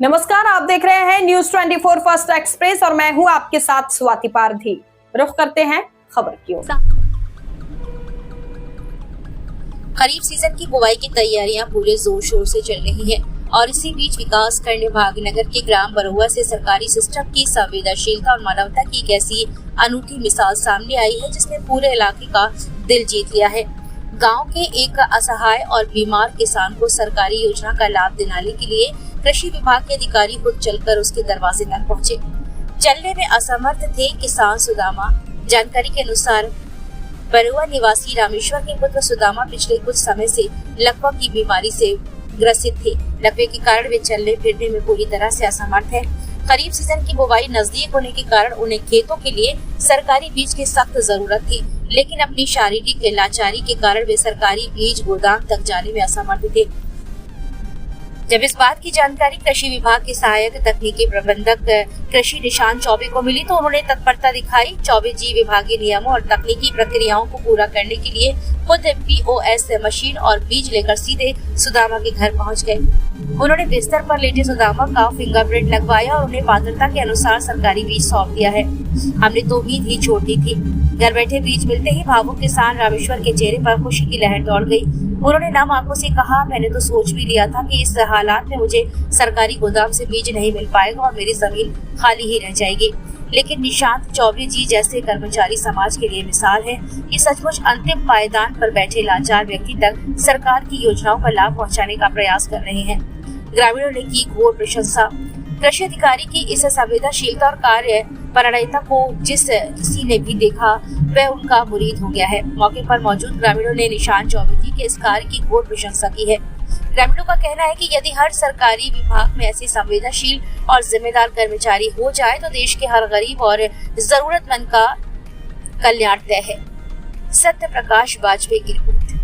नमस्कार, आप देख रहे हैं न्यूज 24 फर्स्ट एक्सप्रेस और मैं हूं आपके साथ स्वाति पारधी। रुख करते हैं खबर की ओर। खरीफ सीजन की बुआई की तैयारियां पूरे जोर शोर से चल रही हैं और इसी बीच विकास खंड भाग्यनगर के ग्राम बरुआ से सरकारी सिस्टम की संवेदनशीलता और मानवता की एक ऐसी अनूठी मिसाल सामने आई है जिसने पूरे इलाके का दिल जीत लिया है। गांव के एक असहाय और बीमार किसान को सरकारी योजना का लाभ दिलाने के लिए कृषि विभाग के अधिकारी खुद चलकर उसके दरवाजे तक पहुंचे। चलने में असमर्थ थे किसान सुदामा। जानकारी के अनुसार बरुआ निवासी रामेश्वर के पुत्र सुदामा पिछले कुछ समय से लकवा की बीमारी से ग्रसित थे। लकवे के कारण वे चलने फिरने में पूरी तरह से असमर्थ है। खरीफ सीजन की बुवाई नजदीक होने के कारण उन्हें खेतों के लिए सरकारी बीज की सख्त जरूरत थी, लेकिन अपनी शारीरिक लाचारी के कारण वे सरकारी बीज गोदाम तक जाने में असमर्थ थे। जब इस बात की जानकारी कृषि विभाग के सहायक तकनीकी प्रबंधक कृषि निशांत चौबे को मिली तो उन्होंने तत्परता दिखाई। चौबे जी विभागीय नियमों और तकनीकी प्रक्रियाओं को पूरा करने के लिए खुद POS मशीन और बीज लेकर सीधे सुदामा के घर पहुंच गए। उन्होंने बिस्तर पर लेटे सुदामा का फिंगरप्रिंट लगवाया और उन्हें पात्रता के अनुसार सरकारी बीज सौंप दिया है। हमने तो उम्मीद ही छोड़ दी थी। घर बैठे बीज मिलते ही भावुक किसान रामेश्वर के चेहरे पर खुशी की लहर दौड़ गई। उन्होंने नम आंखों से कहा, मैंने तो सोच भी लिया था कि इस हालात में मुझे सरकारी गोदाम से बीज नहीं मिल पाएगा और मेरी जमीन खाली ही रह जाएगी, लेकिन निशांत चौबे जी जैसे कर्मचारी समाज के लिए मिसाल है। ये सचमुच अंतिम पायदान पर बैठे लाचार व्यक्ति तक सरकार की योजनाओं का लाभ पहुंचाने का प्रयास कर रहे हैं। ग्रामीणों ने की घोर प्रशंसा। कृषि अधिकारी की इस संवेदनशीलता और कार्य परायणता को जिस किसी ने भी देखा वह उनका मुरीद हो गया है। मौके पर मौजूद ग्रामीणों ने निशांत चौबे जी के इस कार्य की घोर प्रशंसा की है। ग्रामीणों का कहना है कि यदि हर सरकारी विभाग में ऐसे संवेदनशील और जिम्मेदार कर्मचारी हो जाए तो देश के हर गरीब और जरूरतमंद का कल्याण तय है। सत्य प्रकाश वाजपेयी की रिपोर्ट।